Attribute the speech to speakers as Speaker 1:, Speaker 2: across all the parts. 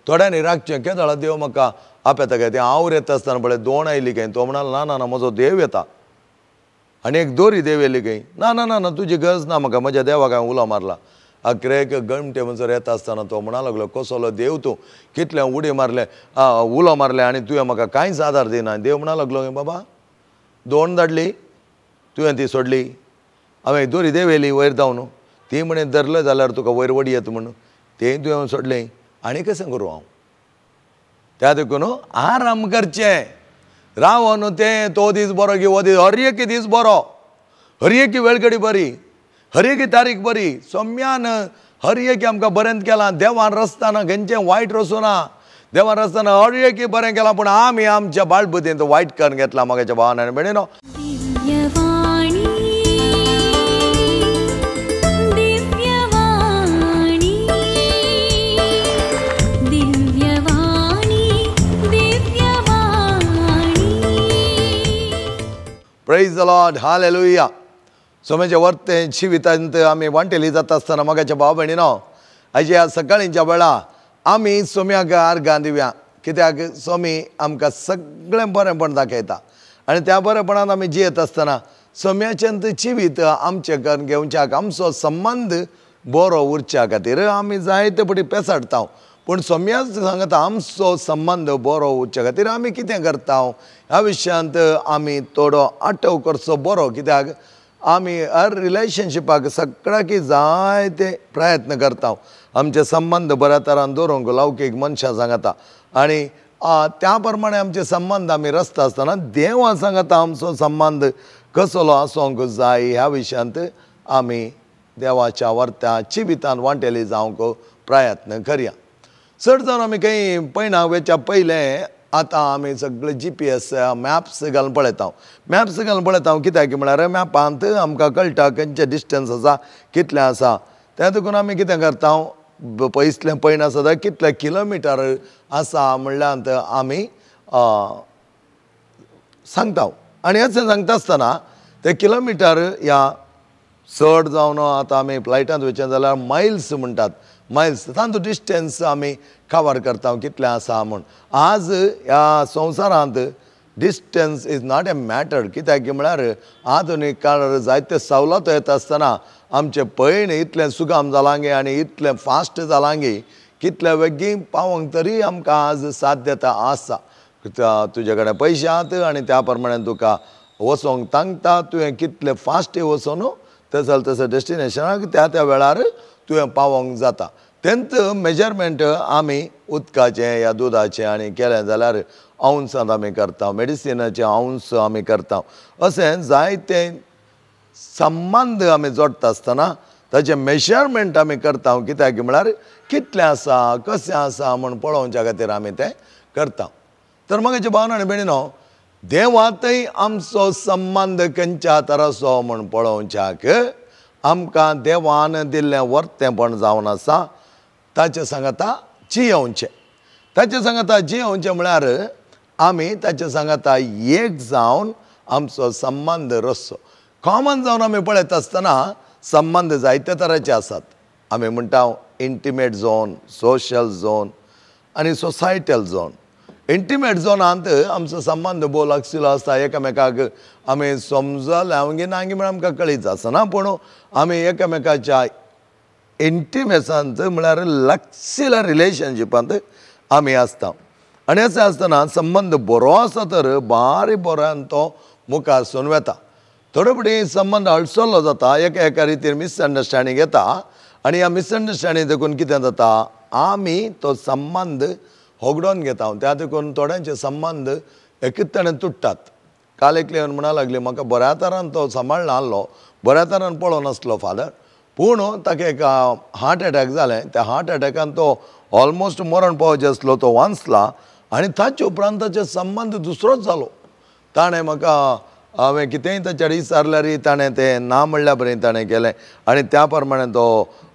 Speaker 1: थोड्यांनी राखचें केदाळा देव म्हाका आपयता काय तें हांव येता आसतना पळय 2 आयलीं काय तो म्हणालो ना ना ना म्हजो देव येता आनी एक दोरी देव येयली काय ना ना ना ना तुजी गरज ना म्हाका म्हज्या देवाक हांवें उलो मारला अकरेक घंटे म्हणसर येता आसतना तो म्हणा लागलो कसलो देव तूं कितले उडी मारले उलो मारले आनी तुवें म्हाका कांयच आदार दिना देव म्हणा लागलो बाबा 2 धाडली तुवें ती सोडली हांवें दोरी देव येयली वयर धांवन ती म्हणें धरलें जाल्यार तुका वयर वडी येता म्हणून तें तुवें सोडलें आनी कशें करूं हांव त्या देखून आराम करचें राव न्हू तें तो दीस बरो की हो दीस हर एक दीस बरो हर एक वेळगडी बरी हर एक तारीख बरी सोम्यान हर एक आमकां बरें केलां देवान रचतना खंयचें वायट रचूं ना देवान रचतना हर एक बरें केलां पूण आमी आमच्या बाळबुद्दीन वायट करून घेतला मोगाच्या भावान आनी भयणीनो प्रेज द लॉर्ड हालेलुया सोमेचे वर्ते जिवितांत आमी वांटेली जाता आसतना मोगाच्या भाव भयणीनो आयज ह्या सकाळींच्या वेळा आमी सोम्याक आर्गां दिवया कित्याक सोमी आमकां सगळें बरेंपण दाखयता आनी त्या बरेपणान आमी जियेत आसतना सोम्याचें जिवीत आमचें करून घेवच्याक आमचो संबंद बरो उरच्या खातीर आमी जायते फावटी पेसाडटा पूण सोम्या सांगता आमचो संबंद बरो उरच्या खातीर आमी कितें करता ह्या विशयांत आमी थोडो आठव करचो बरो कित्याक आमी हर रिलेशनशिपाक सगळ्याक जायते प्रयत्न करता आमचे संबंद बऱ्या तरान दवरूंक लौकीक मनशां सांगता आनी त्या प्रमाणे आमचे संबंद आमी रचता आसतना देवा सांगता आमचो संबंद कसलो आसूंक जाय ह्या विशयांत आमी देवाच्या वर्त्या जिवितांत वांटेली जावंक प्रयत्न करया चड जावन आमी खंय पयना वेच्या पयलें आतां आमी सगळे GPS मॅप्स घालून पळयता मॅप्स घालून पळयता कित्याक म्हळ्यार मॅपांत आमकां कळटा खंयचें डिस्टन्स आसा कितलें आसा त्या देखून आमी कितें करता पयसलें पयना सदां कितले किलोमिटर आसा म्हणल्यार आमी सांगता आनी अशें सांगता आसतना ते किलोमिटर ह्या चड जावन आतां आमी फ्लायटांत वयचें जाल्यार मायल्स म्हणटात मायल्स तांचो डिस्टन्स आमी कवर करता कितलें आसा म्हूण आज ह्या संवसारांत distance is not a matter कित्याक म्हळ्यार आधुनीक काळार जायते सवलतो येता आसतना आमचें पैण इतलें सुगाम जालां गे आनी इतलें फास्ट जालां गे कितले बेगीन पावोंक तरी आमकां आज साध्यता आसा तुजे कडेन पयशे आहात आनी त्या प्रमाणे तुका वचोंक सांगता तुवें कितले फास्ट वचून तसो डेस्टिनेशनाक त्या वेळार तुवें पावोंक जाता तेंच मेजरमेंट आमी उदकाचें या दुदाचें आनी केलें जाल्यार औंसांत आमी करता मेडिसिनाचे औंस आमी करता अशें जायते संबंद आमी जोडटा आसतना ताचें मेजरमेंट आमी करता कित्याक म्हळ्यार कितलें आसा कशें आसा म्हूण पळोवच्या खातीर आमी तें करता तर म्हाका भावना आनी भयणीनो देवांतय आमचो संबंद खंयच्या तराचो म्हूण पळोवच्याक आमकां देवान दिल्लें वर्तेपण जावन आसा ताचे सांगता जियोवचें ताचे सांगता जियोवचें म्हळ्यार आमी ताचे सांगता एक जावन आमचो संबंद रचचो कॉमन जावन आमी पळयता आसतना संबंद जायते तरांचे आसात आमी म्हणटा इंटिमेट झोन सोशल झोन आनी सोसायटल झोन इंटिमेट झोनांत आमचो संबंद भोव लागशिल्लो आसता एकामेकाक आमी समजल हांव नांगी म्हण आमकां कळीत आसना पूण आमी एकामेकाच्या इंटिमेसांत म्हळ्यार लागशिल्ल्या रिलेशनशिपांत आमी आसता आनी अशें आसतना संबंद बरो आसा तर बारीक बऱ्यान तो मुखार सून वेता थोडे फावटी संबंद अडचल्लो जाता एका रितीन मिसअंडरस्टँडींग येता आनी ह्या मिसअंडरस्टँडींग देखून कितें जाता आमी तो संबंद होगडोवन घेता त्या देखून थोड्यांचे संबंद एकताणें तुट्टात काल एकले म्हणा लागली म्हाका बऱ्या तरान तो सांबाळना आसलो बऱ्या तरान पळोवन नासलो फादर पूण ताका एक हार्ट एटॅक जालें त्या हार्ट एटॅकान तो ऑलमोस्ट मरण पावचे आसलो तो वांचला आनी ताचे उपरांत ताचे संबंद दुसरोच जालो ताणें म्हाका हांवें कितेंय ताचेर विचारल्यार ताणें तें ना म्हणल्या बरें ताणें केलें आनी त्या प्रमाणे तो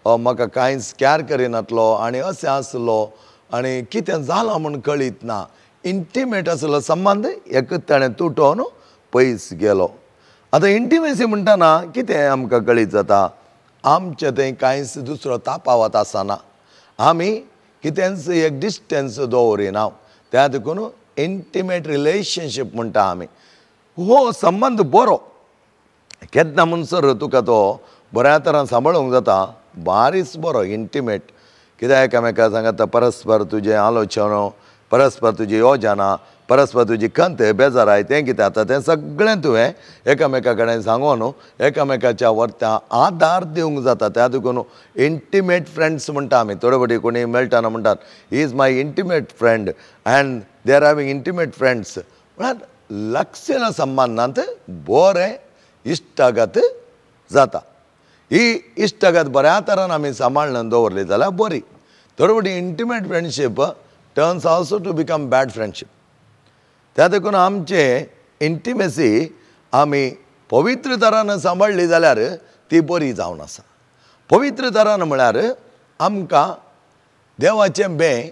Speaker 1: म्हाका कांयच कॅर करिनासलो आनी अशें आसलो आनी कितें जालां म्हूण कळीत ना इंटिमेट आसलो संबंद एकच ताणें तुटोवन पयस गेलो आतां इंटिमेसी म्हणटाना कितें आमकां कळीत जाता आमचें थंय कांयच दुसरो तापावत आसना आमी कितेंच एक डिस्टन्स दवरिना त्या देखून इंटिमेट रिलेशनशीप म्हणटा आमी हो संबंध बरो केन्ना म्हणसर तुका तो बऱ्या तरान सांबाळूंक जाता बारीच बरो इंटिमेट कित्याक एकामेका सांगता परस्पर तुजें आलोचनो परस्पर तुजी योजना परस्पर तुजी खंत बेजाराय तें कितें जाता तें सगळें तुवें एकामेका कडेन सांगून एकामेकाच्या वर्त्या आदार दिवंक जाता त्या देखून इंटिमेट फ्रेंड्स म्हणटा आमी थोडे फावटी कोणी मेळटाना म्हणटात he is my intimate friend and they are having intimate friends म्हळ्यार लागशिल्ल्या संबंदांत बरें इश्टागत जाता ही इश्टागत बऱ्या तरान आमी सांबाळून दवरली जाल्यार बरी थोडे फावटी intimate friendship turns also to become bad friendship त्या देखून आमचे इंटिमेसी आमी पवित्र तरान सांबाळली जाल्यार ती बरी जावन आसा पवित्र तरान म्हळ्यार आमकां देवाचें बें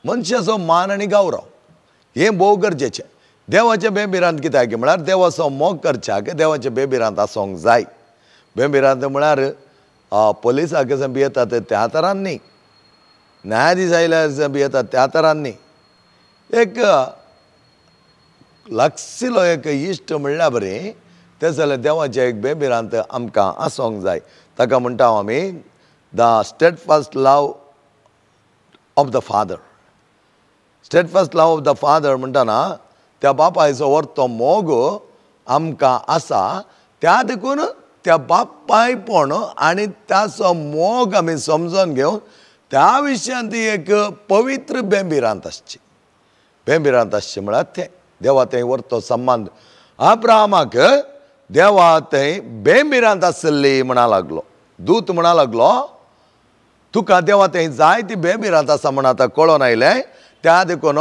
Speaker 1: मनशाचो मान आनी गौरव हें भोव गरजेचें देवाचें बेबिरांत कित्याक म्हळ्यार देवाचो मोग करच्याक देवाचें बेबिरांत आसोंक जाय बेबिरांत म्हळ्यार पुलिसाक भियेतात त्या तरान न्ही न्यायाधीश आयल्यार भियेतात त्या तरान न्ही एक लागशिल्लो एक इश्ट म्हणल्यार बरें तें जाल्यार देवाचें एक बेबिरांत आमकां आसोंक जाय ताका म्हणटा आमी the steadfast love of the father steadfast love of the father म्हणटाना त्या बापायचो व्हरतो मोग आमकां आसा त्या देखून त्या बापायपण आनी ताचो मोग आमी समजून घेवन त्या विशयान ती एक पवित्र बेबिरांत आसची बेबिरांत आसची म्हळ्यार तें देवा थंय व्हरतो संबंद अब्राहमाक देवा थंय बेबिरांत आसली म्हणा लागलो दूत म्हणा लागलो तुका देवा थंय जायती बेबिरांत आसा म्हण आतां कळोन आयलें त्या देखून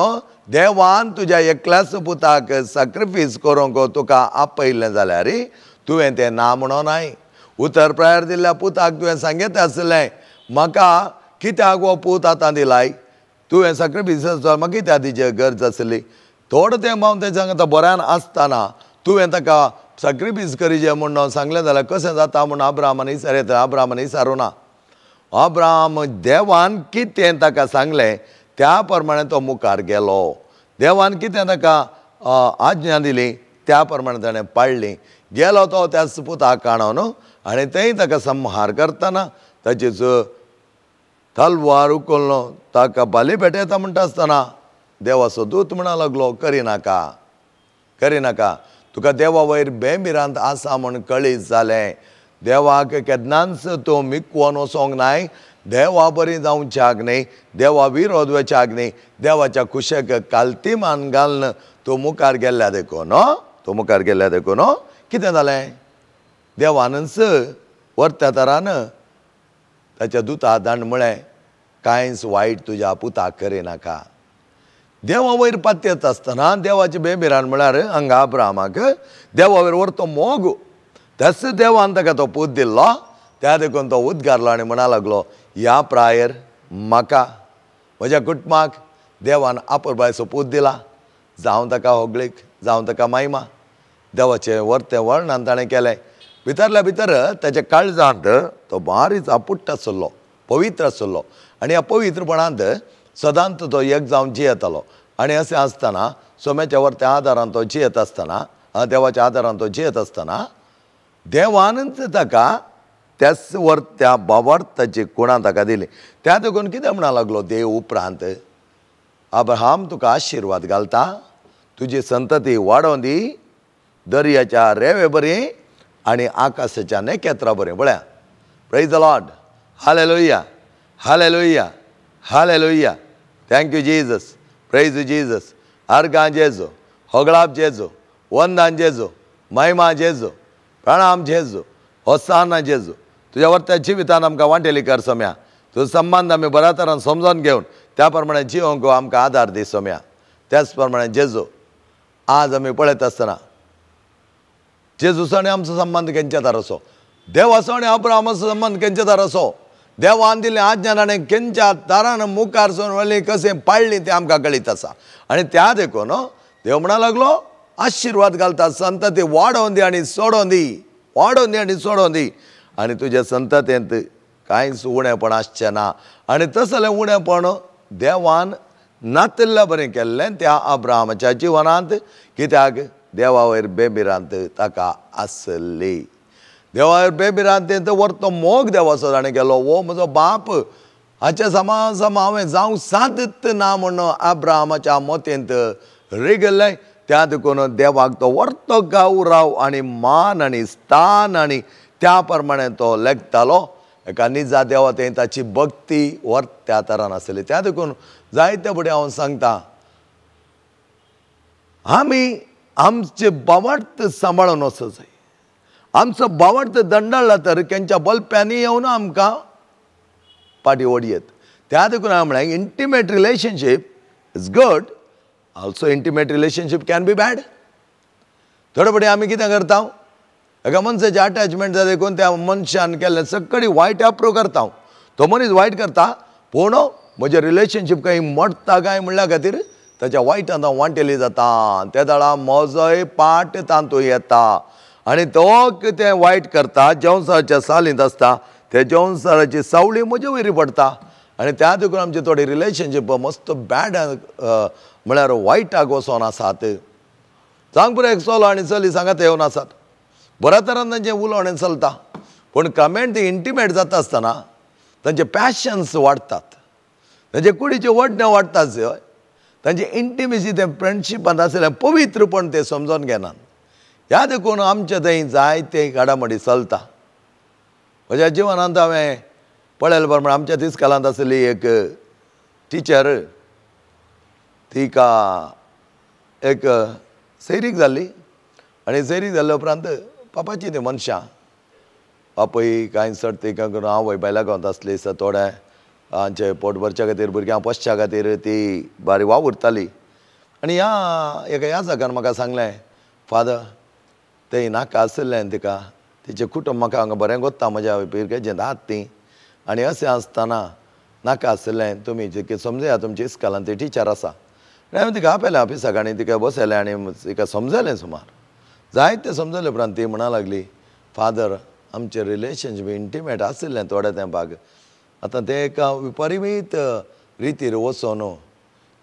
Speaker 1: देवान तुज्या एकल्याच पुताक सॅक्रिफीस करूंक तुका आपयलें जाल्यार तुवें तें ना म्हणोनाय उतर प्रायर दिल्ल्या पुताक तुवें सांगीत आसलें म्हाका कित्याक हो पूत आतां दिलाय तुवें सॅक्रिफीस म्हाका कित्याक तिची गरज आसली थोडं तें हांव तें सांगता बऱ्यान आसतना तुवें ताका सॅक्रिफीस करीचें म्हणून सांगलें जाल्यार कशें जाता म्हूण अब्राहमान विचारत अब्राहमान विचारूना अब्राहम देवान कितें ताका सांगलें त्या प्रमाणे तो मुखार गेलो देवान कितें ताका आज्ञा दिली त्या प्रमाणे ताणें पाळ्ळी गेलो तो त्या पुताक काणोन आनी थंय ताका संहार करतना ताचीच तलवार उखललो ताका बली भेटयता म्हणटा आसतना देवाचो दूत म्हणा लागलो करिनाका तुका देवा वयर बेबिरांत आसा म्हूण कळीत जालें देवाक केन्नाच तूं मिकवोन वचोंक नाय देवा बरी जावच्याक न्ही देवा विरोध वचाक न्ही देवाच्या कुशेक काल्ती मान घालन तूं मुखार गेल्ल्या देखून कितें जालें देवानच वर्त्या तरान ताच्या दुता दांड म्हळें कांयच वायट तुज्या पुताक करिनाका देवा वयर पातयत आसतना देवाचें बेबिरान म्हळ्यार हांगा अब्राहमाक देवा वयर व्हरतो मोग तस देवान ताका तो पूत दिल्लो त्या देखून तो उद्गारलो आनी म्हणा लागलो ह्या प्रायर म्हाका म्हज्या कुटुंबाक देवान आपुरबायचो पूत दिला जावं ताका होगळीक जावं ताका मायमा देवाचें वर्तें वर्णन ताणें केलें भितरल्या भितर ताच्या काळजांत तो बारीच आपुट्ट आसलो पवित्र आसलो आनी ह्या पवित्रपणांत सदांच तो एक जावन जियेतालो आनी अशें आसतना सोम्याच्या वर्त्या आदारान तो जियेत आसतना देवाच्या आदारान तो जियेत आसतना देवानच ताका त्याच वर्त्या बावार्थाची गुणां ताका दिली त्या देखून कितें म्हणा लागलो देव उपरांत अब्राहम तुका आशिर्वाद घालता तुजी संतती वाडोवन दी दर्याच्या रेवे बरी आनी आकाशाच्या नेकेत्रां बरी पळया praise the Lord hallelujah hallelujah hallelujah thank you Jesus praise Jesus अर्गां जेजू होगळाप जेजू वंदन जेजू महिमा जेजू प्रणाम जेजू होसाना जेजू तुज्या वर्त्या जिवितान आमकां वांटेली कर सोम्या तुजो संबंद आमी बऱ्या तरान समजून घेवन त्या प्रमाणे जिवंक आमकां आदार दी सोम्या त्याच प्रमाणे जेजू आज आमी पळयत आसतना जेजूचो आनी आमचो संबंद केंच्या दार असो देवाचो आनी अब्राहमाचो संबंद केंच्या दार असो देवान दिलें आज्ञा ताणें केंच्या दारान मुखार सोन व्हरली कशें पाळ्ळी तें आमकां कळीत आसा आनी त्या देखून देव म्हणा लागलो आशिर्वाद घालता संतती वाडोवन दी आनी सोडोवन दी वाडोवन दी आनी सोडोवन दी आनी तुज्या संततेंत कांयच उणेपण आसचें ना आनी तसलें उणेपण देवान नातिल्लें बरें केल्लें त्या अब्राहमाच्या जिवनांत कित्याक देवा वयर बेबिरांत ताका आसली देवा वयर बेबिरांत व्हरतो मोग देवाचो ताणें केलो वो म्हजो बाप हाचे सम हांवें जावंक सादत ना म्हणून अब्राहमाच्या मोतेंत रिगलें त्या देखून देवाक तो व्हरतो गौरव आनी मान आनी स्थान आनी त्या प्रमाणे तो लेखतालो एका निजा देवतेन ताची भक्ती व्हर त्या तरान आसली त्या देखून जायते फुडें हांव सांगता आमी आमचे बावट सांबाळून वचूं जाय आमचो बावट दंडळ्ळा तर खंयच्या बल्प्यांनी येवन आमकां पाटी ओडयत त्या देखून हांवें म्हळें intimate relationship is good also intimate relationship can be bad थोडे फुडें आमी कितें करता एका मनशाचें अटॅचमेंट जालें देखून त्या मनशान केल्लें सगळी वायट अप्रूव करता तो मनीस वायट करता पूण म्हजें रिलेशनशीप खंय मोडटा काय म्हणल्या खातीर ताच्या वायटांत हांव वांटेली जाता त्या दाळा म्हजोय पाट तांतूं येता आनी तो कितें वायट करता जेवणसाराच्या सालींत आसता ते जेवणसाराची सावळी म्हजे वयरी पडटा आनी त्या देखून आमचे थोडे रिलेशनशीप मस्त बॅड म्हळ्यार वायटाक वचोन आसात सांग पुरो एक चलो आनी चली सांगात येवन आसात बऱ्या तरान तांचें उलोवणें चलता पूण कमेंट ती इंटिमेट जाता आसतना तांचे पॅशन्स वाडटात तांचे कुडीचे वडणें वाडटात तांचे इंटिमेसी तें फ्रेंडशिपांत आसलें पवित्रपण ते समजोन घेनात ह्या देखून आमचे थंय जायते घडामोडी चलता म्हज्या जिवनांत हांवें पळयलें प्रमाणे आमच्या तिस्कालांत आसली एक टिचर तिका एक सैरीक जाल्ली आनी सैरीक जाल्ले उपरांत पापाची ती मनशां बापूय कांय चड तिका करून आवय बायला गांवत आसली थोडे हांचे पोट भरच्या खातीर भुरग्यां पोसच्या खातीर ती बारी वावुरताली आनी एका ह्या जागार म्हाका सांगलें फादर तें नाका आसलें तिका तिचें कुटूंब म्हाका हांगा बरें कोत्ता म्हज्या पिरकेचें दात तीं आनी अशें आसतना नाका आसलें तुमी जें समजया तुमच्या इस्कालांत ती टिचर आसा हांवें तिका आपयलें ऑफिसाक आनी तिका बसयलें आनी तिका समजलें सुमार जायतें समजले उपरांत ती म्हणा लागली फादर आमचें रिलेशनशीप इंटिमेट आसलें थोड्या तेंपाक आतां तें एका विपरीत रितीर वचोन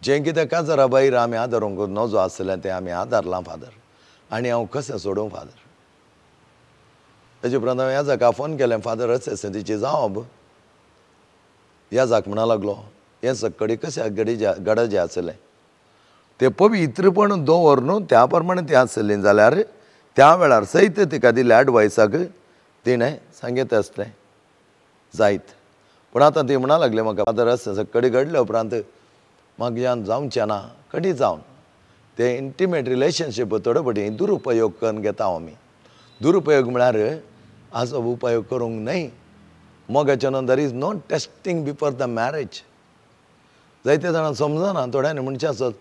Speaker 1: जें कितें काजरा भायर आमी आदारूंक नजो आसलें तें आमी आदारलां फादर आनी हांव कशें सोडूं फादर तेजे उपरांत हांवें ह्या जाका फोन केलें फादर अशें तिची जावप ह्या जाक म्हणा लागलो हें सगळें कशें गरजेचें आसलें तें पवित्रपण दवरून त्या प्रमाणे तें आसलें जाल्यार त्या वेळार सयत तिका दिल्या एडवायसाक तिणें सांगितलें आसलें जायत पूण आतां ती म्हणा लागली म्हाका फादर अशें सगळें घडले उपरांत म्हाका यान जावचें ना कधी जावन ते इंटिमेट रिलेशनशीप थोडे फावटी दुरुपयोग करून घेता आमी दुरुपयोग म्हळ्यार हाचो उपयोग करूंक न्हय मोगाच्या न्हू there is no testing before the marriage जायते जाणां समजना थोड्यांनी म्हणचे आसत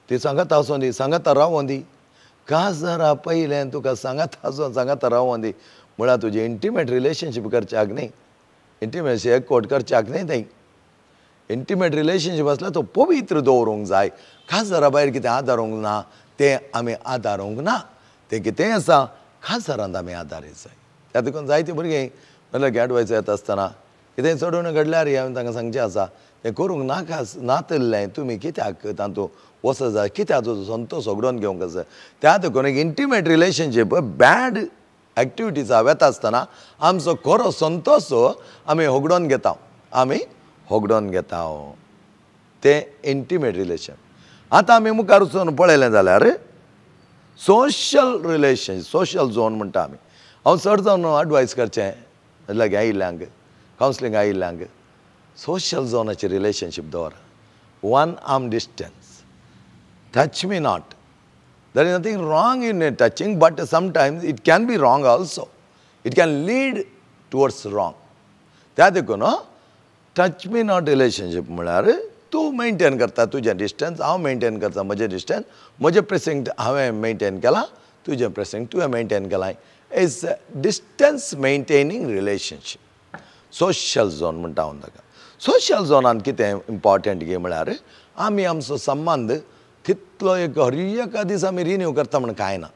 Speaker 1: ती सांगात आसों दी सांगात रावों दी काजरा पयलें तुका सांगात आसों सांगात रावों दी म्हळ्यार तुजें इंटिमेट रिलेशनशीप करच्याक न्ही इंटिमेसी एकवट करच्याक न्ही थंय इंटिमेट रिलेशनशीप आसल्यार तो पवित्र दवरूंक जाय खासदारा भायर कितें आदारूंक ना तें आमी आदारूंक ना तें कितेंय आसा खासदारांत आमी आदारीत जाय त्या देखून जायते भुरगीं म्हणल्यार एडवायस येता आसतना कितेंय चडून घडल्यार हांवें तांकां सांगचें आसा तें करूंक नाका नातिल्लें तुमी कित्याक तातूंत वचत जाय कित्याक तुजो संतोश सोगडोन घेवंक जाय त्या देखून एक इंटिमेट रिलेशनशीप बॅड एक्टिविटीजा येता आसतना आमचो खरो संतोश आमी होगडोन घेता तें इंटिमेट रिलेशन आतां आमी मुखार वचून पळयलें जाल्यार सोशल रिलेशनशीप सोशल झोन म्हणटा आमी हांव चड जावन एडवायस करचें लागी आयिल्ल्यांक कावन्सिलींग आयिल्ल्यांक सोशल झोनाची रिलेशनशीप दवर one arm distance touch me not there is nothing wrong in touching but sometimes it can be wrong also it can lead towards wrong त्या देखून टच मी नॉट रिलेशनशीप म्हळ्यार तूं maintain करता तुजें distance हांव maintain करता म्हजें distance म्हजें प्रेसिंग हांवें मेंटेन केलां तुजें प्रेसिंग तुवें मेंटेन केलां is distance maintaining relationship social zone म्हणटा हांव ताका सोशल झोनान कितें इम्पॉर्टंट गे म्हळ्यार आमी आमचो संबंद कितलो एक हर एका दीस आमी रिन्यू करता म्हण कांय ना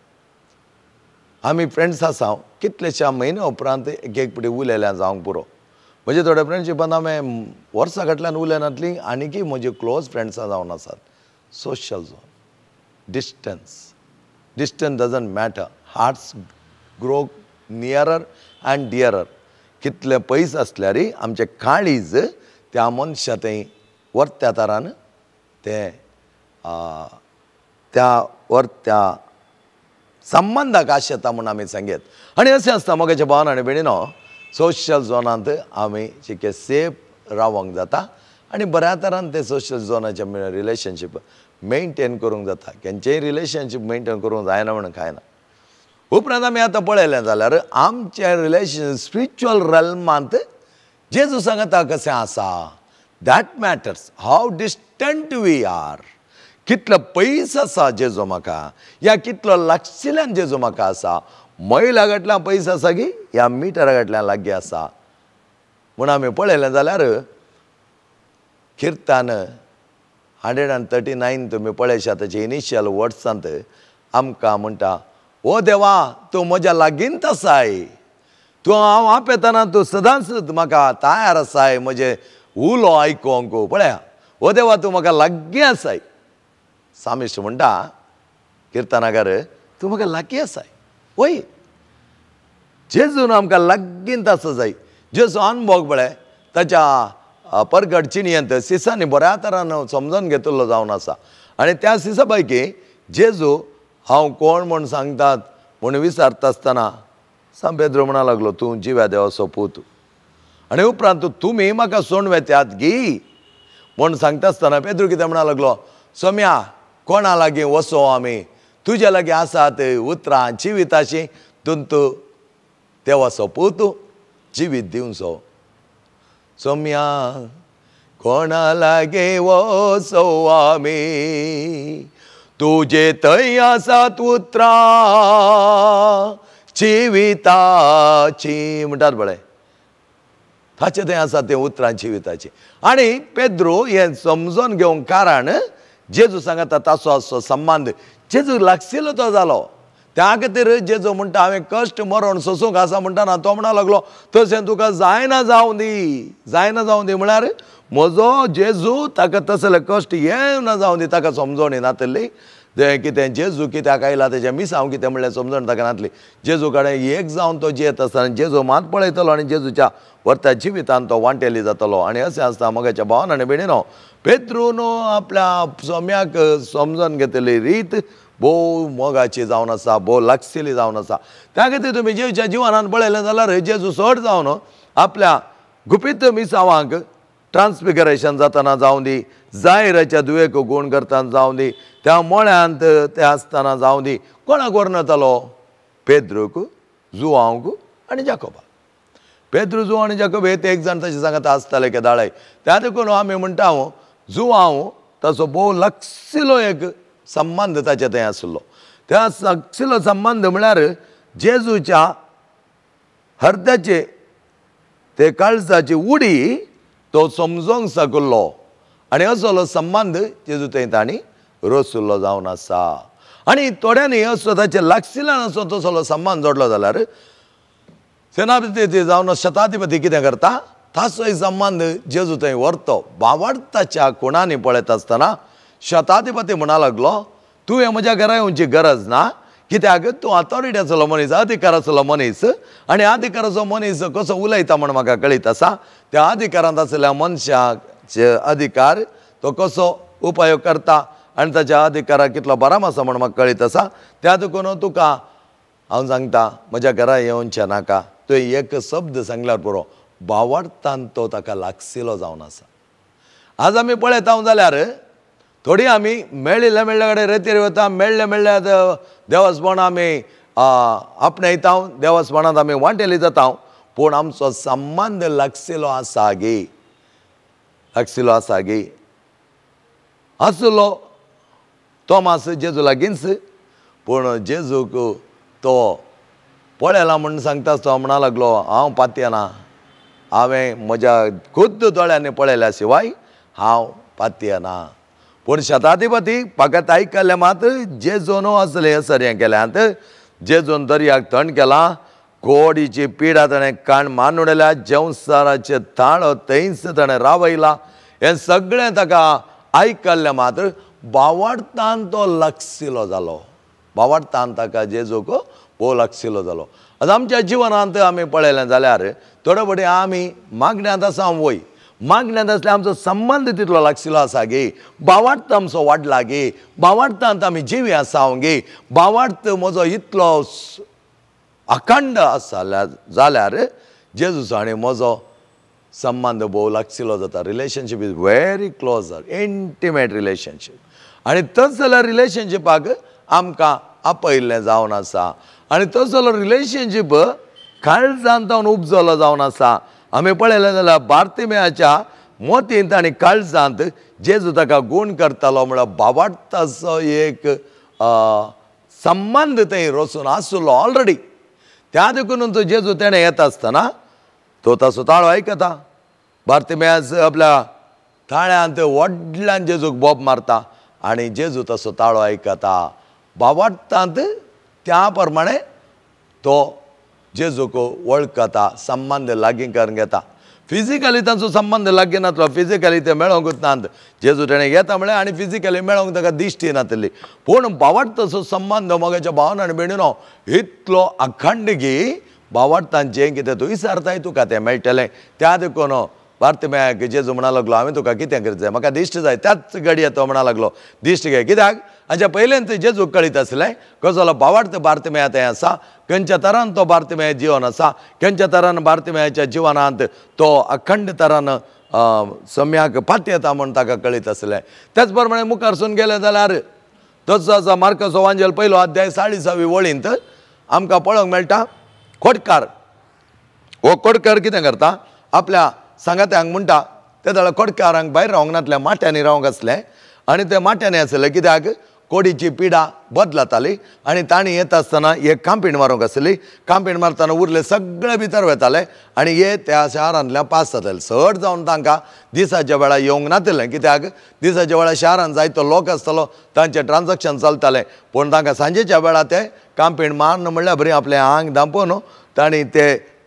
Speaker 1: आमी फ्रेंड्स आसा कितलेशा म्हयने उपरांत एक एक फुटी उलयल्या जावंक पुरो म्हणजे थोड्या फ्रेंडशिपान हांवें वर्सां फाटल्यान उलयनातलीं आनीकय म्हजी क्लोज फ्रेंड्सां जावन आसात. Social zone, distance doesn't matter, hearts grow nearer and dearer. कितले पयस आसल्यारय आमचें काळीज त्या मनशा थंय त्या तरान ते त्या संबंधाक आश येता म्हूण आमी सांगेत. आनी अशें आसता मोगाच्या भावान आनी भयणीनो, सोशल झोनांत आमी शिके सेफ रावंक जाता आनी बऱ्या तरान ते सोशल झोनाचे रिलेशनशीप मेनटेन करूंक जाता. खंयचेय रिलेशनशीप मेनटेन करूंक जायना म्हणून कांय ना. उपरांत आमी आतां पळयलें जाल्यार आमचे रिलेशन स्पिरिच्युअल रेल्मांत जेजू सांगता कशें आसा. That matters how distant we are. कितलो पयस आसा जेजू म्हाका, या कितलो लागशिल्ल्यान जेजू म्हाका आसा. मैला गांठल्यान पयस आसा की ह्या मिटरा गांठल्यान लागीं आसा म्हूण आमी पळयलें जाल्यार किर्तन 139 तुमी पळयशात ताचे इनिशियल वर्ड्सांत आमकां म्हणटा, ओ देवा तूं म्हज्या लागींत आसाय, तूं हांव आपयतना तूं सदांच म्हाका तयार आसाय म्हजें उलो आयकोंक. पळया, ओ देवा तूं म्हाका लागीं आसाय. सामिश्ट म्हणटा किर्तनाकार, तूं म्हाका लागीं आसाय. वय जेजून आमकां लागींत आसा जाय. जेजू अनुभव पळय ताच्या परगट चिणयेंत सिसांनी बऱ्या तरान समजून घेतिल्लो जावन आसा. आनी त्या सिसा पैकी जेजू हांव कोण म्हूण सांगतात म्हूण विचारता आसतना सांग पेद्रो म्हणा लागलो, तूं जिव्या देवाचो पूत. आनी उपरांत तुमी म्हाका सोणवेत्यात गी म्हूण सांगता आसतना पेद्रो कितें म्हणा लागलो, सोम्या कोणा लागीं वसो आमी, तुजे लागीं आसात उतरां जिविताचीं, तूं देवाचो पूत जिवीत दिवचो. सोम्या कोणा लागीं वसो आमी, तुजे थंय आसात उतरां जिविताची म्हणटात पळय, ताचे थंय आसा तें उतरां जिविताची. आनी पेद्रो हें समजून घेवंक कारण जेजू सांगता ताचो असो संबंध जेजू लागशिल्लो तो जालो. त्या खातीर जेजू म्हणटा हांवें कश्ट मरण सोसूंक आसा म्हणटाना तो म्हणा लागलो, तशें तुका जायना जावं दी, जायना जावं दी. म्हळ्यार म्हजो जेजू ताका तसले कश्ट येवना जावं दी ताका समजोणी नातली. कितें जेजू कित्याक आयला तेजें मिसांव कितें म्हणलें समजण ताका नातली. जेजू कडेन एक जावन तो जियेत आसतना जेजू मात पळयतलो आनी जेजूच्या वर्ता जिवितान तो वांटेली जातलो. आनी अशें आसता मोगाच्या भावान आनी भयणीनो, पेद्रून आपल्या सोम्याक समजून घेतली रीत भोव मोगाची जावन आसा, भोव लागशिल्ली जावन आसा. त्या खातीर तुमी जेजूच्या जिवनान पळयलें जाल्यार जेजू चड जावन आपल्या गुपीत मिसावांक ट्रान्सफिगरेशन जातना जावं दी, जायराच्या दुयेक गूण करतना जावं दी, त्या मोळ्यांत ते आसतना जावं दी, कोणाक वर्णतालो? पेद्रूक, जुवांक आनी जाकोबाक. पेद्रू, जुवांव आनी जाकोब हे ते एक जाण तशें सांगता आसताले केदाळाय. त्या देखून आमी म्हणटा जुवांव ताचो भोव लागशिल्लो एक संबंध ताचे थंय आसलो. त्या लागशिल्लो संबंध म्हळ्यार जेजूच्या हृदयाचे ते काळजाची उडी तो समजोंक शकलो. आनी असलो संबंध जेजू थंय तांणी रोसुल्लो जावन आसा. आनी थोड्यांनी असो ताचे लागशिल्ल्यान असो तसलो संबंध जोडलो जाल्यार सेनापती जावन शताधिपती कितें करता, ताचोय संबंध जेजू थंय व्हरतो. भावार्थाच्या कोणांनी पळयता आसतना शताधिपती म्हणा लागलो, तूं हे म्हज्या घरा येवची गरज ना, कित्याक तूं अथॉरिटी आसलो मनीस, अधिकार आसलो मनीस, आनी अधिकाराचो मनीस कसो उलयता म्हण म्हाका कळीत आसा. त्या अधिकारांत आसलेल्या मनशाचे अधिकार तो कसो उपयोग करता आनी ताच्या अधिकाराक कितलो बराम आसा म्हण म्हाका कळीत आसा. त्या देखून तुका हांव सांगता म्हज्या घरा येवचें नाका. तुवें एक शब्द सांगल्यार पुरो, भावार्थान तो ताका लागशिल्लो जावन आसा. आज आमी पळयता जाल्यार थोडी आमी मेळिल्ल्या कडेन रेतीर वता, मेळ्ळ्या देवस्पण आमी आपणयता, देवस्पणांत आमी वांटेली जाता, पूण आमचो संबंध लागशिल्लो आसा गे, लागशिल्लो आसा गे. आसलो तोमास जेजू लागींच, पूण जेजूक तो पळयला म्हूण सांगता तो म्हणा लागलो, हांव पातयेना, हांवें म्हज्या खुद्द दोळ्यांनी पळयल्या शिवाय हांव पातयेना. पूण शताधिपती फकत आयकल्लें मात जेजून असलें हें केल्यांत जेजून दर्याक थंड केला, कोडीची पिडा ताणें काण मारून उडयल्या, जेवसाराचे ताळो थंयच ताणें रावयला. हें सगळें ताका आयकल्लें मात्र बावडतान तो लागशिलो जालो. बावडतान ताका जेजूक भोव लागशिलो जालो. आतां आमच्या जिवनांत आमी पळयलें जाल्यार थोडे फावटी आमी मागण्यांत आसा वय, मागण्यांत आसल्यार आमचो संबंद तितलो लागशिलो आसा गे, बावडतो आमचो वाडला गे, बावडतांत आमी जिवी आसा गे, बावडत म्हजो इतलो अखंड आसा जाल्यार जेजूस आनी म्हजो संबंद भोव लागशिलो जाता. Relationship is very closer, intimate relationship. आनी तस जाल्यार रिलेशनशिपाक आमकां आपयल्लें जावन आसा. आनी तस जाल्यार रिलेशनशीप काळजांत उपजलो जावन आसा. आमी पळयलें जाल्यार बार्तिमेयाच्या मोतींत आनी काळजांत जेजू ताका गूण करतालो म्हळ्यार बावडताचो एक संबंद थंय रचून आसलो ऑलरेडी. त्या देखून तो जेजू तेणें येता आसतना तो ताचो ताळो आयकता. बार्तिमेयास आपल्या ताळ्यांत व्हडल्यान जेजूक बोब मारता आनी जेजू ताचो ताळो आयकता. बावडतांत त्या प्रमाणे तो जेजूक वळखता, संबंद लागीं करून घेता. फिजिकली तांचो संबंद लागीं नासलो, फिजिकली ते मेळोंकूच नात. जेजू तेणें येता म्हळ्यार आनी फिजिकली मेळोंक ताका दिश्टी नासली. पूण बावडताचो संबंद मोगाच्या भावान आनी भयणीनो इतलो अखंड की बावडतान जें कितें तूं विचारताय तुका तें मेळटलें. त्या देखून बार्तिमेयाक जेजू म्हणा लागलो हांवें तुका कितें करचें जाय, म्हाका दिश्ट जाय. त्याच घडये तो म्हणा लागलो दिश्ट घे. कित्याक हाच्या पयलेंत जेजूक कळीत आसलें कसलो बावडतो बार्तिमेया थंय आसा, खंयच्या तरान तो बार्तिमेया जिवन आसा, खंयच्या तरान बार्तिमेयाच्या जिवनांत तो अखंड तरान सम्याक पात येता म्हूण ताका कळीत आसलें. त्याच प्रमाणे मुखारसून गेले जाल्यार तसो आसा मार्कस एवांजेल 1 अध्याय 40 वळींत आमकां पळोवंक मेळटा खोडकार. हो खोडकार कितें करता, आपल्या सांगात्यांक म्हणटा ते जाल्यार खोडकारांक भायर रावंक नासलें, माट्यांनी रावंक आसलें. आनी ते माट्यांनी आसलें कित्याक कोडीची पिडा बदलताली आनी तांणी येता आसतना एक कांपीण मारूंक आसली. कांपीण मारतना उरले सगळे भितर वताले आनी हे त्या शारांतल्यान पास जाताले. चड जावन तांकां दिसाच्या वेळार येवंक नासलें, कित्याक दिसाच्या वेळार शारांत जायतो लोक आसतालो, तांचें ट्रान्जॅक्शन चलतालें. पूण तांकां सांजेच्या वेळार ते कांपीण मारन म्हणल्यार बरें आपलें आंग धांपून तांणी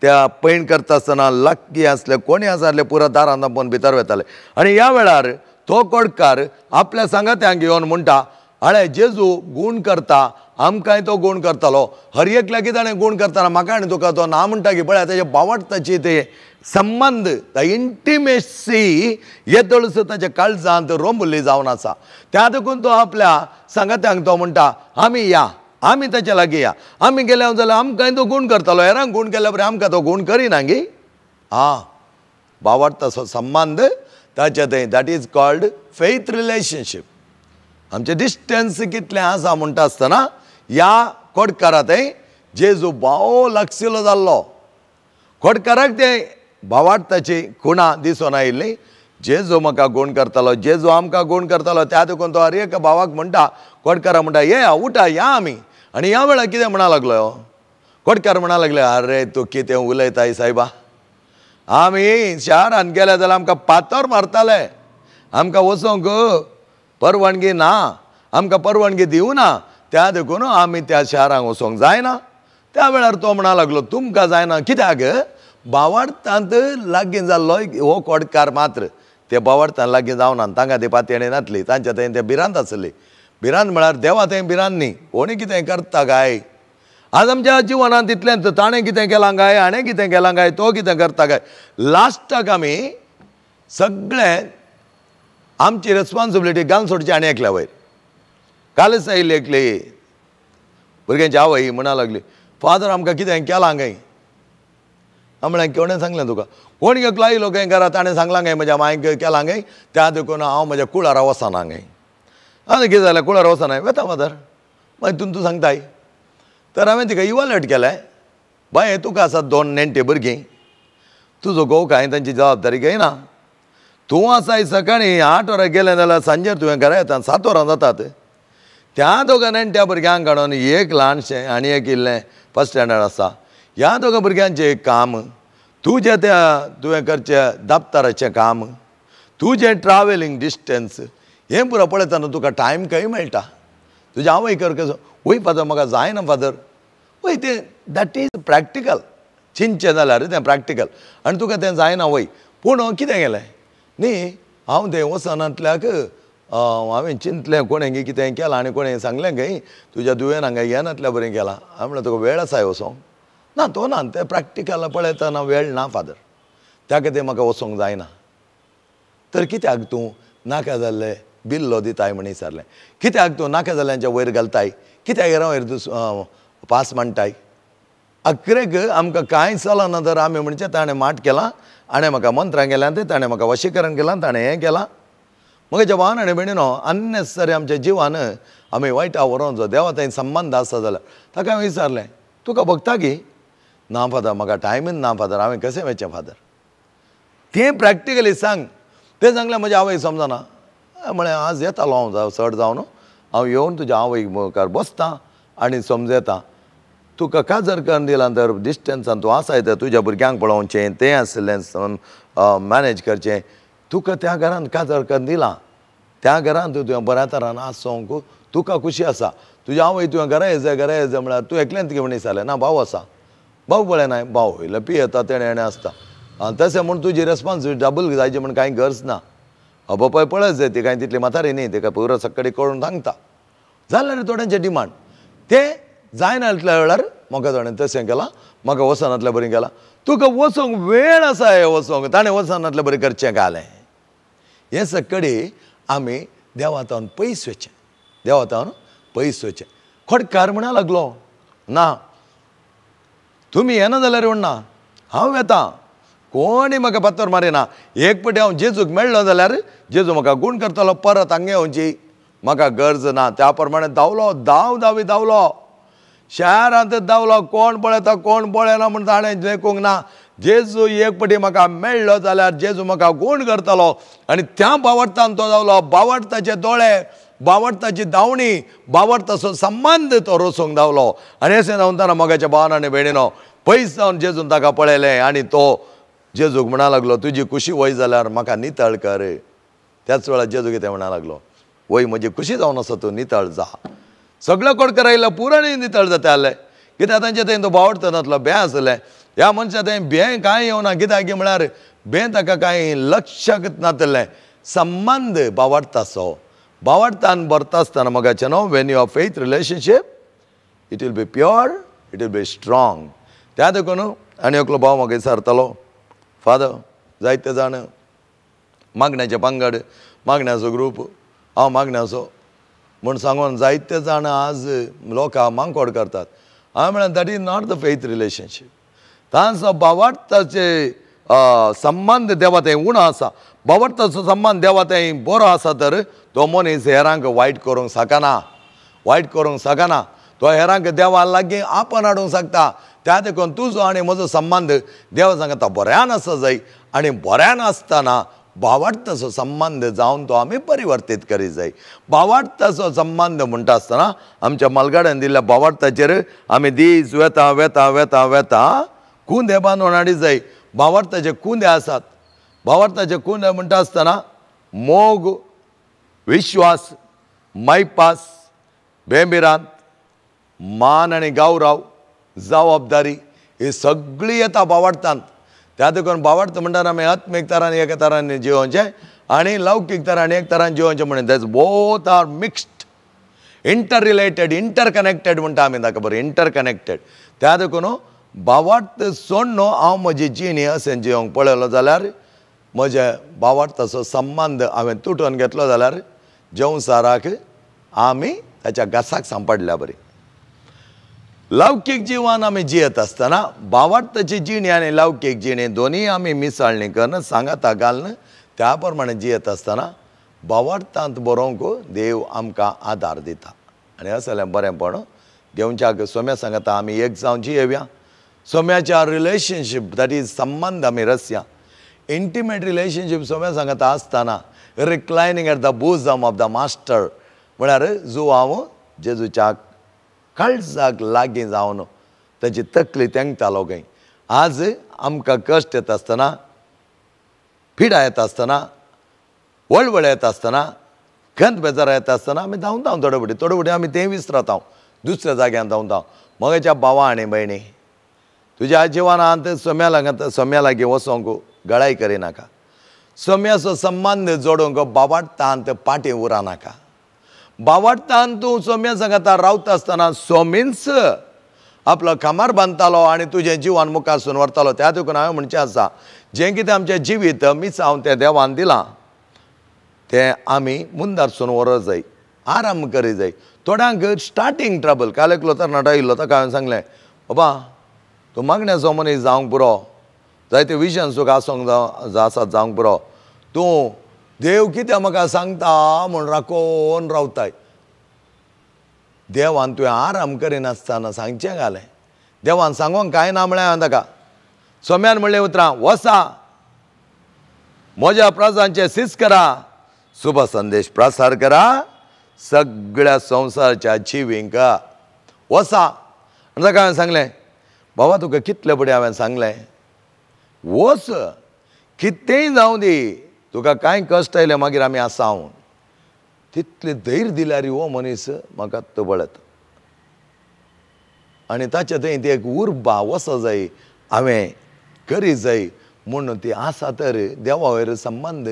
Speaker 1: त्या पैण करता आसतना लक्की आसले, कोणी आसले पुरो दारांत धांपून भितर वताले. आनी ह्या वेळार तो खोडकार आपल्या सांगात्यांक घेवन म्हणटा हळे जेजू गूण करता, आमकांय तो गूण करतालो. हर एकल्या कितें ताणें गूण करतना म्हाका आनी तुका तो ना म्हणटा की पळय तेजे बावडताची ते संबंद, द इंटिमेसी येतळस ताच्या काळजांत रोंबुल्ली जावन आसा. त्या देखून तो आपल्या सांगात्यांक तो म्हणटा आमी या, आमी ताच्या लागीं या, आमी गेल्या जाल्यार आमकांय तो गूण करतालो. हेरांक गूण केल्या बरें आमकां तो गूण करिना गे. बावडताचो संबंद ताच्या थंय, that is called faith relationship. आमचें डिस्टन्स कितलें आसा म्हणटा आसतना ह्या खोडकारा थंय जेजू भाव लागशिलो जाल्लो. खोडकाराक ते बावडताची खुणां दिसून आयिल्ली. जेजू म्हाका गूण करतालो, जेजू आमकां गूण करतालो. त्या देखून तो हर एक भावाक म्हणटा, खोडकारा म्हणटा ये उठा या आमी. आनी ह्या वेळार कितें म्हणा लागलो खोडकार म्हणा लागले अरे तूं कितें उलयताय सायबा, आमी शारांत गेले जाल्यार आमकां पातोर मारताले, आमकां वचोंक परवानगी ना, आमकां परवानगी दिवना. त्या देखून आमी त्या शारांक वचोंक जायना. त्या वेळार तो म्हणा लागलो तुमकां जायना कित्याक बावडतांत लागीं जाल्लो हो खोडकार मात्र ते बावडतांत लागीं जावना. तांकां ती पातयणी नासली, तांच्या थंय ते भिरांत आसली. भिरांत म्हळ्यार देवा थंय भिरांत न्ही, कोणी कितें करता काय. आज आमच्या जिवनांत इतलेंच ताणें कितें केलां काय, हाणें कितें केलां काय, तो कितें करता काय. लास्टाक आमी सगळें आमची रेस्पॉन्सिबिलिटी घालून सोडची आनी एकल्या वयर. कालच आयिल्ली एकली भुरग्यांची आवय म्हणा लागली फादर आमकां कितें केलां काय. हांव म्हळें कोणें सांगलें तुका, कोण एकलो आयलो खंय घरा ताणें सांगलां काय म्हज्या मांयक केलां काय. त्या देखून हांव म्हज्या कुळारा वचना काय. आनी कितें जालें कुळार वचना वेता फादर, मागीर तूं सांगताय. तर हांवें तिका इवाल्युएट केलें, बाय तुका आसात 2 नेण्टे भुरगीं, तुजो घोव काय तांची जबाबदारी घेयना. तूं आसाय सकाळीं 8 वरां गेलें जाल्यार सांजेर तुवें घरा येता 7 वरां जातात. त्या 2 नेण्ट्या भुरग्यांक काडून एक ल्हानशें आनी एक इल्लें फर्स्ट स्टँडर्ड आसा, ह्या 2 भुरग्यांचें काम, तुजें तुवें करचें दफ्तराचें काम, तुजें ट्रॅव्हलिंग डिस्टन्स, हें पुरो पळयतना तुका टायम खंय मेळटा. तुज्या आवय कर कसो वय फादर म्हाका जायना फादर, वय तें दॅट इज प्रॅक्टिकल चिंतचें जाल्यार तें प्रॅक्टिकल आनी तुका तें जायना वय पूण कितें केलें न्ही हांव थंय वचनातल्याक हांवें चिंतलें कोणें कितें केलां आनी कोणें सांगलें खंय तुज्या दुयेन हांगा येनातल्या बरें केलां हांवें म्हणलें तुका वेळ आसा वचोंक ना तो ना तें प्रॅक्टिकल पळयतना वेळ ना फादर त्या खातीर म्हाका वचोंक जायना तर कित्याक तूं नाका जाल्लें बिल्लो दिताय म्हण विचारलें कित्याक तूं नाका जाल्ल्यांच्या वयर घालताय कित्याक हेरा वयर पास मांडटाय अकरेक आमकां कांय चलना तर आमी म्हणचे ताणें माट केलां आणी म्हाका मंत्रां गेल्यां ते ताणें म्हाका वशीकरण केलां ताणें हें केलां म्हज्या भावान आनी भयणीनो अननेसेसरी आमच्या जिवान आमी वायटा व्हरोंचो देवा थंय संबंद आसा जाल्यार ताका हांवें विचारलें तुका भक्ता की ना फादर म्हाका टायमीन ना फादर हांवें कशें वचचें फादर तें प्रॅक्टिकली सांग तें सांगलें म्हज्या आवयक समजना म्हळें आज येतालो हांव चड जावन हांव येवन तुज्या आवयक मुखार बसतां आनी समजयतां तुका काजर करून दिलां तर डिस्टन्सान तूं आसाय तर तुज्या भुरग्यांक पळोवचें तें आसलें मॅनेज करचें तुका त्या घरांत काजर करून दिलां त्या घरांत तुवें बऱ्या तरान आसोंक तुका खुशी आसा तुज्या आवय तुवें घरा येजय म्हळ्यार तूं एकल्यान कितें म्हण विचारलें ना भाव आसा भाऊ बळें नाय भाव इल्लो पी येता तेणें आसता तशें म्हूण तुजी रेस्पॉन्सिबिलिटी डबल जायची म्हण कांय गरज ना बापाय पळय जाय ती कांय तितली म्हातारी न्ही ताका पुरो सक्कडी कळून सांगता जाल्यार थोड्यांचे डिमांड तें जायना वेळार म्हाका ताणें तशें केलां म्हाका वचनातलें बरें केलां तुका वचोंक वेळ आसा हें वचोंक ताणें वचनातलें बरें करचें घालें हे सक्कडी आमी देवातावन पयस वचचें देवातावन पयस वचचें खोडकार म्हणा लागलो ना तुमी येना जाल्यार म्हणना हांव येता कोणी म्हाका पत्तर मारिना एक फावटी हांव जेजूक मेळ्ळो जाल्यार जेजू म्हाका गूण करतलो परत हांगा येवची म्हाका गरज ना त्या प्रमाणे धांवलो धांवलो शारांत धांवलो कोण पळयता कोण पळयना म्हण ताणें देखूंक ना जेजू एक फावटी म्हाका मेळ्ळो जाल्यार जेजू म्हाका गूण करतलो आनी त्या बावडतान तो धांवलो बावडताचे दोळे बावडताची धांवणी बावडताचो संबंद तो रोसूंक धांवलो आनी अशें धांवतना मोगाच्या भावान आनी भयणीनो पयस जावन जेजून ताका पळयलें आनी तो जेजूक म्हणा लागलो तुजी खुशी वय जाल्यार म्हाका नितळ कर त्याच वेळार जेजू कितें म्हणा लागलो वय म्हजी खुशी जावन आसा तूं नितळ जा सगळो कोडकार आयलो पुराय नितळ जाता आसलें कित्याक तांचे थंय तो बावडतो नासलो भें आसलें ह्या मनशा थंय भें कांय येवना कित्याक म्हळ्यार भें ताका कांय लक्षाक नासलें संबंद बावडताचो बावडतान भरता आसतना मोगाचें न्हू when you are faith relationship it will be pure it will be strong त्या देखून आनी एकलो भाव म्हाका विचारतालो फादर जायते जाण मागण्याचे पंगड मागण्याचो ग्रूप हांव मागण्याचो म्हूण सांगून जायते जाण आज लोकां मांकोड करतात हांवें म्हळ्यार that is not the faith relationship तांचो बावडताचे संबंद देवा थंय उणो आसा बावडताचो संबंद देवा थंय बरो आसा तर तो मनीस हेरांक वायट करूंक शकना तो हेरांक देवा लागीं आपण हाडूंक शकता त्या देखून तुजो आनी म्हजो संबंद देवा सांगता बऱ्यान आसा जाय आनी बऱ्यान आसतना बावडताचो संबंद जावन तो आमी परिवर्तीत करीत जाय बावडताचो संबंद म्हणटा आसतना आमच्या मलगाड्यान दिल्ल्या बावडताचेर आमी दीस वेता कुंदे बांदून हाडीत जाय बावडताचे कुंदे आसात बावडताचे कुंदे म्हणटा आसतना मोग विश्वास मैपास बेंबिरांत मान आनी गौरव जबाबदारी ही सगळी येता बावडतांत त्या देखून बावडता म्हणटाना आमी आत्मीक तरान एका तरान जिवोवचें आनी लौकीक तरान एक तरान जिवोवचें म्हणून that's both are mixed interrelated interconnected म्हणटा आमी ताका बरें इंटरकनेक्टेड त्या देखून बावडत सोड न्हू हांव म्हजी जिणी अशें जिवंक पळयलो जाल्यार म्हज्या बावडताचो संबंद हांवें तुटोवन घेतलो जाल्यार जेवसाराक आमी ताच्या घासाक सांपडल्या बरी लौकीक जिवन आमी जियेत आसतना बावडताची जिणी आनी लौकीक जिणी दोनी आमी मिसळणी करून सांगाता घालन त्या प्रमाणे जियेत आसतना बावडतांत बरोवंक देव आमकां आदार दिता आनी अशें जाल्यार बरेंपण देवच्याक सोम्या सांगता आमी एक जावन जियेवया सोम्याच्या रिलेशनशीप दॅट इज संबंद आमी रचया इंटिमेट रिलेशनशीप सोम्या सांगता आसतना reclining at the bosom of the master म्हळ्यार जो हांव जेजूच्या काळजाक लागीं जावन ताची तकली तेंगतालो खंय आज आमकां कश्ट येता आसतना पिडा येता आसतना वळवळ येता आसतना खंत बेजार येता आसतना आमी धांवन थोडे फुटी आमी तें विसरता दुसऱ्या जाग्यार धांवता मोगाच्या भावा आनी भयणी तुज्या जिवनांत सोम्या लागीं वचोंक गळाई करिनाका सोम्याचो संबंद जोडूंक बाबाटांत पाटी उरनाका बाबाटांत तूं सोम्या सांगाता रावता आसतना सोमीन्स आपलो कामार बांदतालो आनी तुजें जिवन मुखार व्हरतालो त्या देखून हांवें म्हणचें आसा जें कितें आमचें जिवीत मिसांव तें देवान दिलां तें आमी मुंदारसून व्हरत जाय आराम करी जाय थोड्यांक स्टार्टींग ट्रबल काल एकलो तरणाटो आयिल्लो ताका हांवें सांगलें बाबा तूं मागण्याचो मनीस जावंक पुरो जायते विजन तुका आसोंक आसात जावंक पुरो तूं देव कितें म्हाका सांगता म्हूण राखून रावताय देवान तुवें आराम करिनासतना सांगचें घालें देवान सांगोंक कांय ना म्हळें हांवें ताका सोम्यान म्हणलें उतरां वसा म्हज्या प्रजांचे सीस करा शुभ संदेश प्रसार करा सगळ्या संवसाराच्या जिवींक वसा आनी ताका हांवें सांगलें बाबा तुका कितले बडें हांवें सांगलें वच कितेंय जावं दी तुका कांय कश्ट आयले मागीर आमी आसा तितलें धैर्य दिल्यार हो मनीस म्हाका तबळत आनी ताचे थंय ती एक उर्बा वस जाय हांवें करी जाय म्हूण ती आसा तर देवा वयर संबंद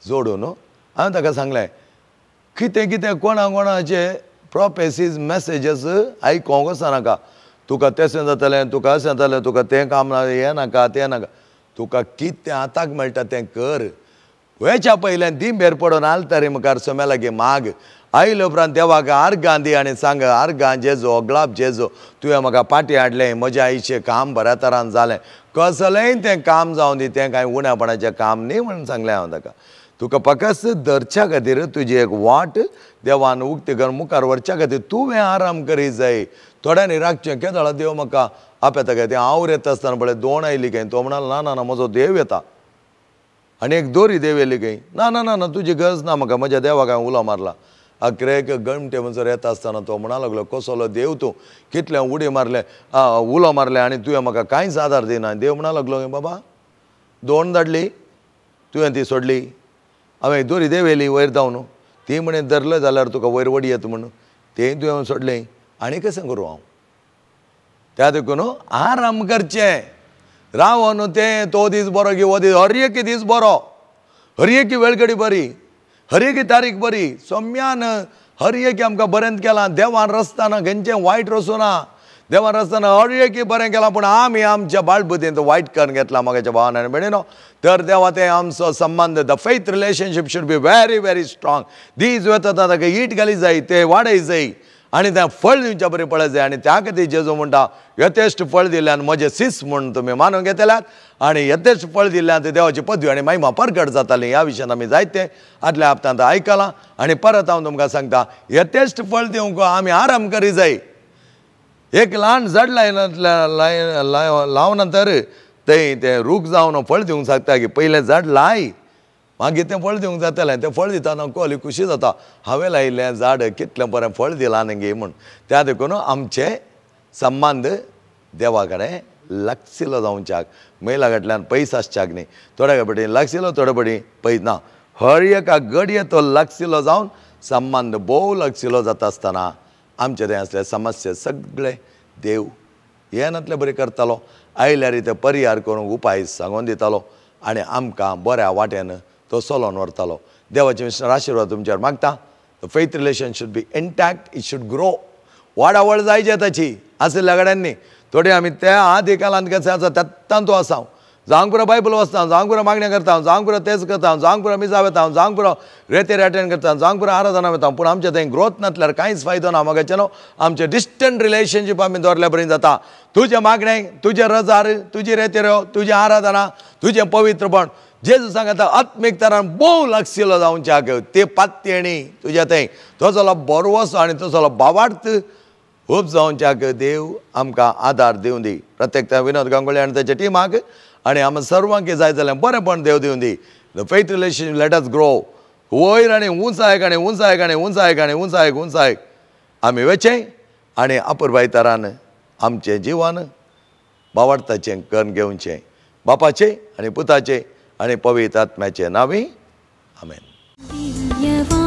Speaker 1: जोडून हांवें ताका सांगलें कितें कितें कोणाचे प्रोफेसीज मॅसेजीस आयकोंक वचनाका तुका तशें जातलें तुका अशें जातलें तुका तें काम हें नाका तें नाका तुका कितें आतांक मेळटा तें कर वेच्या पयल्यान दिंबेर पडून आलतारी मुखार सोम्या लागीं माग आयले उपरांत देवाक आर्गां दी आनी सांग आर्गां जेजो ग्लाब जेजो तुवें म्हाका पाटी हाडलें म्हज्या आईचें काम बऱ्या तरान जालें कसलेंय तें काम जावं दी तें कांय उण्यापणाचें काम न्ही म्हणून सांगलें हांव ताका तुका फकत धरच्या खातीर तुजी एक वाट देवान उक्ती कर मुखार व्हरच्या खातीर तुवें आराम करी जाय थोड्यांनी राखचें केदळा देव म्हाका आपयता काय तें हांव येता आसतना पळय दोन आयली काय तो म्हणालो ना ना ना म्हजो देव येता आनी एक दोरी देव येयली काय ना ना ना ना तुजी गरज ना म्हाका म्हज्या देवाक हांवें उलो मारला अकरेक गणटे म्हणसर येता आसतना तो म्हणा लागलो कसलो देव तूं कितलें उडी मारलें उलो मारलें आनी तुवें म्हाका कांयच आदार दिना देव म्हणा लागलो बाबा दोन धाडली तुवें ती सोडली हांवें दोरी देव येयली वयर धांवन ती म्हणे धरलें जाल्यार तुका वयर वडी येता म्हणून तें तुवें सोडलें आनी कशें करूं हांव त्या देखून आराम करचें रावन तें तो दीस बरो की हो दीस हर एक दीस बरो हर एक वेळगडी बरी हर एक तारीख बरी सोम्यान हर एक आमकां बरें केलां देवान रस्ताना खंयचें वायट रचूं ना देवान रस्ताना हर एक बरें केलां पूण आमी आमच्या बाळबुद्दीन वायट करून घेतला म्हाज्या भावान आनी भयणीनो तर देवा तें आमचो संबंद the faith relationship should be very very strong दीस वता ताका हीट घाली जाय तें वाडय जाय आनी तें फळ दिवच्या बरें पळय जाय आनी त्या खातीर जेजू म्हणटा यथेश्ट फळ दिल्ल्यान म्हजें सीस म्हूण तुमी मानून घेतल्यात आनी यथेश्ट फळ दिल्ल्यान देवाची पदवी आनी महिमा परगट जाताली ह्या विशयान आमी जायते आदल्या हप्त्यांत आयकलां आनी परत हांव तुमकां सांगता यथेश्ट फळ दिवंक आमी आराम करी जाय एक ल्हान झाड लाव नंतर तें रूख जावन फळ दिवंक सांगता की पयलें झाड लाय मागीर तें फळ दिवंक जातलें तें फळ दितना कोली खुशी जाता हांवें लायिल्लें झाड कितलें बरें फळ दिलां न्ही म्हूण त्या देखून आमचे संबंद देवा कडेन लागशिल्लो जावच्याक मैला कडल्यान पयस आसच्याक न्ही थोड्या फावटी लागशिल्लो थोड्या फावटी पयस ना हर एका घडये तो लागशिल्लो जावन संबंद भोव लागशिल्लो जाता आसतना आमचे थंय असले समस्या सगळे देव येनातले बरें करतालो आयल्यार ते परिहार करूंक उपाय सांगून दितालो आनी आमकां बऱ्या वाटेन तो चलोवन व्हरतालो देवाचे मिस्टर आशिर्वाद तुमचेर मागता faith relation should be intact it should grow वाडावळ जायचे ताची आशिल्ल्या कडेन थोडे आमी त्या आदी कालांत कशें आसा तातूंत आसा जावंक पुरो बायबल वाचता जावंक पुरो मागण्यो करता जावंक पुरो तेच करता जावंक पुरो मिसां वेता जावंक पुरो रेतेर अटेंड करता जावंक पुरो आराधना वेता पूण आमच्या थंय ग्रोथ नासल्यार कांयच फायदो ना मोगाचें न्हू आमचे डिस्टंट रिलेशनशीप आमी दवरल्या बरी जाता तुजे मागणे तुजे रजार तुजी रेतेऱ्यो तुजी आराधना तुजें पवित्रपण जेजू सांगता आत्मीक तरान भोव लागशिल्लो जावच्याक ते पात्येणी तुज्या थंय तो जालो बरवस आनी तो जालो बावार्थ खूब जावच्याक देव आमकां आदार दिवं दी प्रत्येक विनोद गांगुळे आनी ताच्या टिमाक आनी आमी सर्वांक जाय जाल्यार बरेंपण देव दिवं दी the faith relation let us grow वयर आनी उंचायक आनी उंचायक आनी उंचायक आनी उंचायक उंचायक आमी वेचें आनी अपुरबाय तरान आमचें जिवन बावार्थाचें करून घेवचें बापाचें आनी पुताचें आनी पवित्र आत्म्याचे नांवी आमेन.